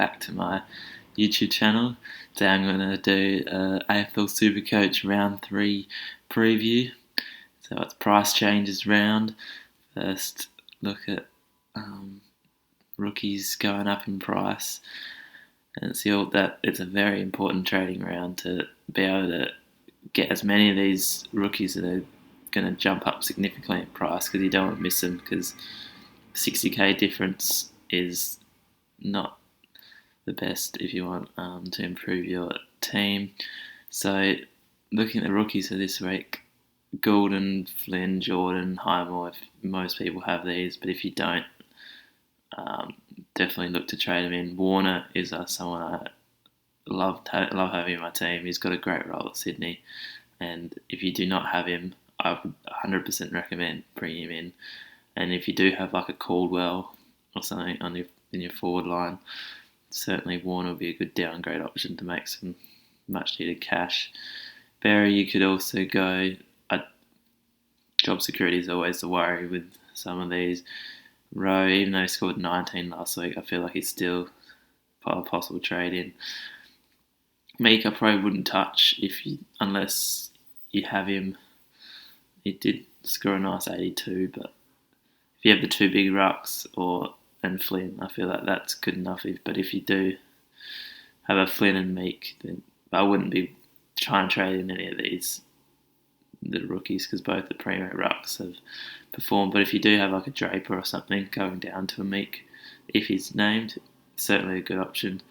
back to my YouTube channel. Today I'm going to do AFL Supercoach Round 3 preview. So it's price changes round. First look at rookies going up in price. And it's a very important trading round to be able to get as many of these rookies that are going to jump up significantly in price, because you don't want to miss them, because 60k difference is not the best if you want to improve your team. So looking at the rookies for this week, Goulden, Flynn, Jordan, Highmore, if most people have these, but if you don't, definitely look to trade them in. Warner is someone I love having in my team. He's got a great role at Sydney, and if you do not have him, I would 100% recommend bringing him in. And if you do have like a Caldwell or something in your forward line, certainly Warner will be a good downgrade option to make some much needed cash. Berry, you could also go. Job security is always the worry with some of these. Rowe, even though he scored 19 last week, I feel like he's still a possible trade in. Meek, I probably wouldn't touch unless you have him. He did score a nice 82, but if you have the two big rucks and Flynn, I feel like that's good enough. But if you do have a Flynn and Meek, then I wouldn't be trying to trade in any of the rookies, because both the primo rucks have performed. But if you do have like a Draper or something going down to a Meek, if he's named, certainly a good option.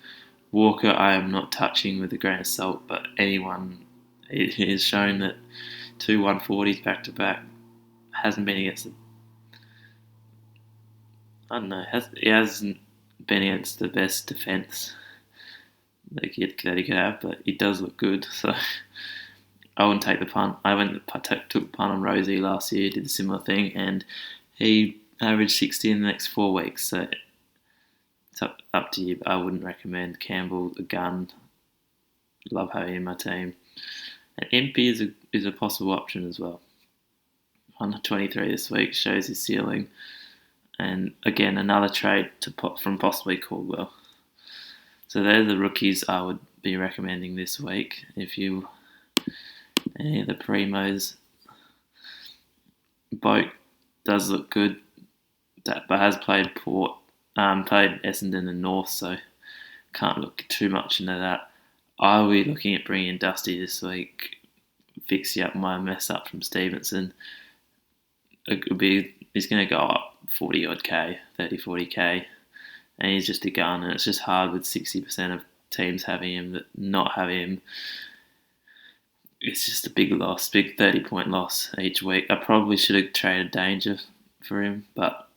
Walker, I am not touching with a grain of salt, but anyone, it has shown that 2 140s back to back hasn't been against he hasn't been against the best defence that he could have, but he does look good, so I wouldn't take the punt. Took the punt on Rosie last year, did a similar thing, and he averaged 60 in the next 4 weeks, so it's up to you, but I wouldn't recommend. Campbell, a gun, love having him in my team. And MP is a possible option as well. On 23 this week, shows his ceiling. And again, another trade from possibly Caldwell. So they're the rookies I would be recommending this week. If you any of the primos, Boak does look good, but has played played Essendon and North, so can't look too much into that. I will be looking at bringing in Dusty this week, fixing up my mess up from Stevenson. He's going to go up 40 odd K, 30, 40k, and he's just a gun, and it's just hard with 60% of teams having him that not have him. It's just a big 30-point loss each week. I probably should have traded Danger for him, but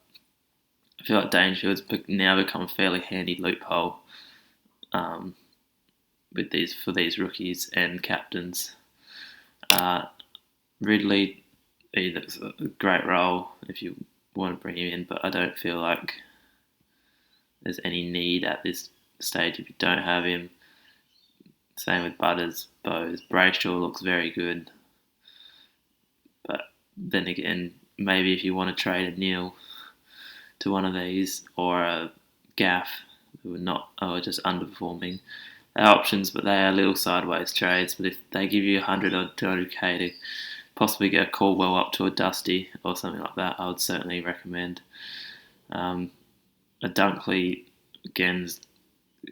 I feel like Dangerfield's now become a fairly handy loophole for these rookies and captains. Ridley, that's a great role if you want to bring him in, but I don't feel like there's any need at this stage if you don't have him. Same with Butters, Bowes. Brayshaw looks very good, but then again, maybe if you want to trade a Neil to one of these, or a Gaff, who are just underperforming, they're options, but they are little sideways trades. But if they give you 100 or 200k to possibly get a Caldwell up to a Dusty or something like that, I would certainly recommend. A Dunkley, again,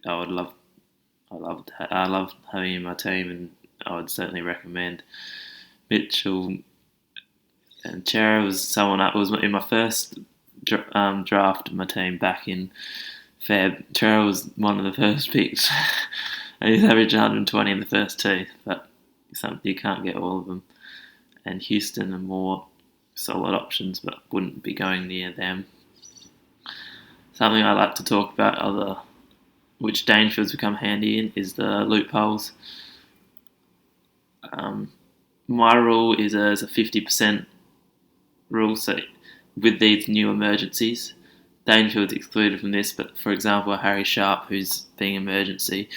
I love having in my team, and I would certainly recommend. Mitchell and Chera was in my first draft of my team back in Feb. Chera was one of the first picks, and he's averaged 120 in the first two, but you can't get all of them. And Houston are more solid options, but wouldn't be going near them. Something I like to talk about, which Dangerfield's become handy in, is the loopholes. My rule is a 50% rule, so with these new emergencies, Dangerfield's excluded from this, but for example, Harry Sharp, who's being emergency,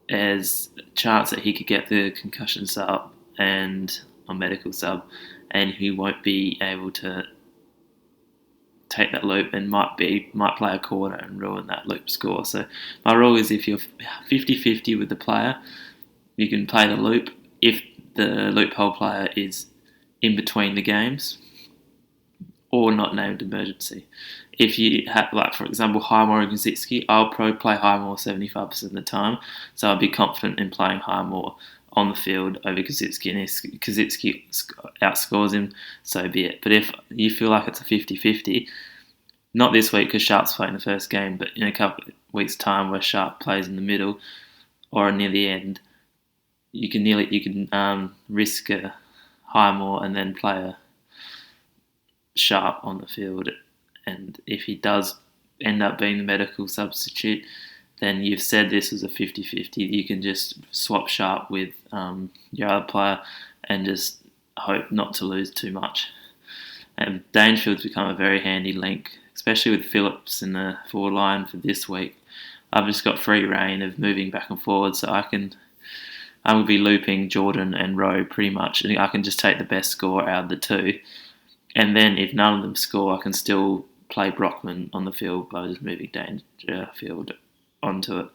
there's a chance that he could get the concussion sub and a medical sub, and he won't be able to take that loop and might play a corner and ruin that loop score. So my rule is if you're 50-50 with the player, you can play the loop if the loophole player is in between the games or not named emergency. If you have, like, for example, Highmore and Kaczynski, I'll probably play Highmore 75% of the time, so I'll be confident in playing Highmore on the field over Kaczynski, and if Kaczynski outscores him, so be it. But if you feel like it's a 50-50, not this week because Sharp's playing the first game, but in a couple of weeks' time where Sharp plays in the middle or near the end, you can risk a Highmore and then play a Sharp on the field. And if he does end up being the medical substitute, then you've said this was a 50-50. You can just swap Sharp with your other player and just hope not to lose too much. And Dangerfield's become a very handy link, especially with Phillips in the forward line for this week. I've just got free reign of moving back and forward, so I will be looping Jordan and Rowe pretty much. I can just take the best score out of the two. And then if none of them score, I can still play Brockman on the field by just moving Dangerfield onto it.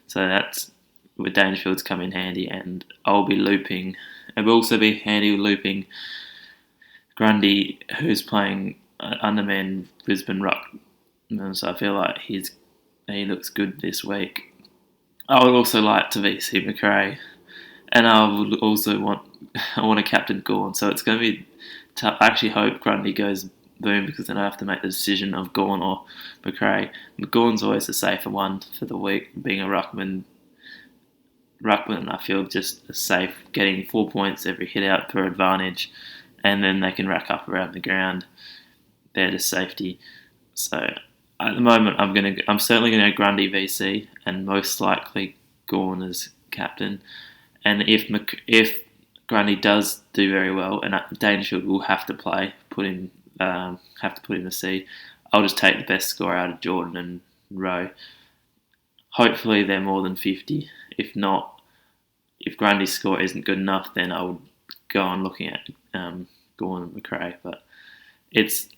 So that's where Dangerfield's come in handy, and I'll be looping. It will also be handy looping Grundy, who's playing underman Brisbane Ruck. And so I feel like he looks good this week. I would also like to VC McRae, and I would also want to captain Gawn. So it's going to be tough. I actually hope Grundy goes boom, because then I have to make the decision of Gawn or McRae. Gawn's always the safer one for the week, being a ruckman. Ruckman, I feel, just safe, getting 4 points every hit out per advantage, and then they can rack up around the ground. They're just safety. So at the moment, I'm certainly going to go Grundy VC, and most likely Gawn as captain. And if Grundy does do very well, and Dangerfield will have to play, have to put him to C, I'll just take the best score out of Jordan and Rowe. Hopefully they're more than 50. If not, if Grundy's score isn't good enough, then I would go on looking at Gawn and McRae. But it's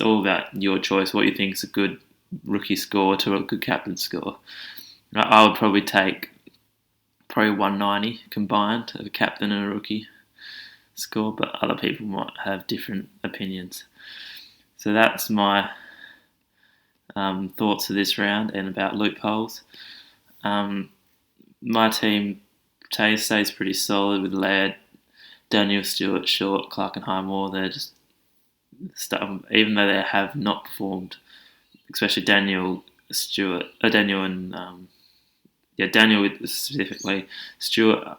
all about your choice, what you think is a good rookie score to a good captain score. I would probably take 190 combined, a captain and a rookie score, but other people might have different opinions. So that's my thoughts of this round and about loopholes. My team stays pretty solid with Laird, Daniel, Stewart, Short, Clark and Highmore. They're just even though they have not performed, especially Daniel specifically. Stewart,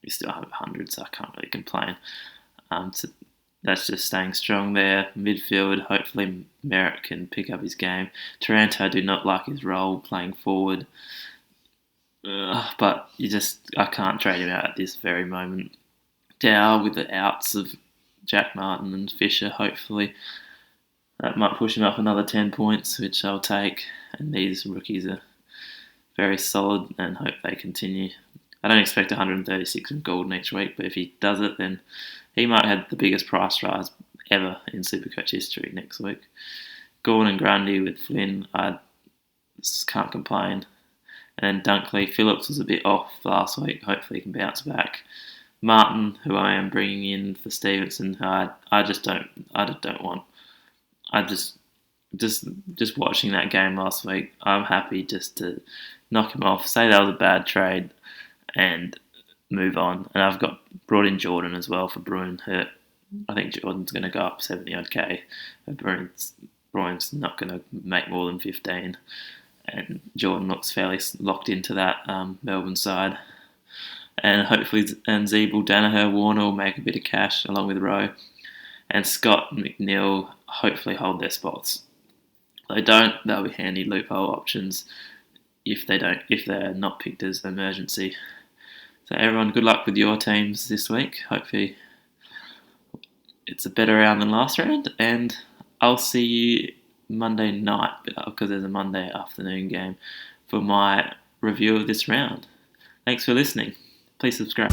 we still have 100, so I can't really complain. So that's just staying strong there. Midfield, hopefully Merritt can pick up his game. Taranto, I do not like his role playing forward. But I can't trade him out at this very moment. Dow with the outs of Jack Martin and Fisher, hopefully. That might push him up another 10 points, which I'll take. And these rookies are very solid and hope they continue. I don't expect 136 from Golden each week, but if he does it, then he might have the biggest price rise ever in Supercoach history next week. Gawn and Grundy with Flynn, I just can't complain. And then Dunkley, Phillips was a bit off last week. Hopefully he can bounce back. Martin, who I am bringing in for Stevenson, I just don't want. I just watching that game last week, I'm happy just to knock him off, say that was a bad trade, and move on. And I've brought in Jordan as well for Bruin hurt. I think Jordan's going to go up 70 odd K. Bruin's not going to make more than 15. And Jordan looks fairly locked into that Melbourne side. And hopefully Zeeble, Danaher, Warner will make a bit of cash along with Rowe. And Scott and McNeil hopefully hold their spots. If they don't, they'll be handy loophole options if they're not picked as emergency. So everyone, good luck with your teams this week. Hopefully it's a better round than last round, and I'll see you Monday night, because there's a Monday afternoon game, for my review of this round. Thanks for listening. Please subscribe.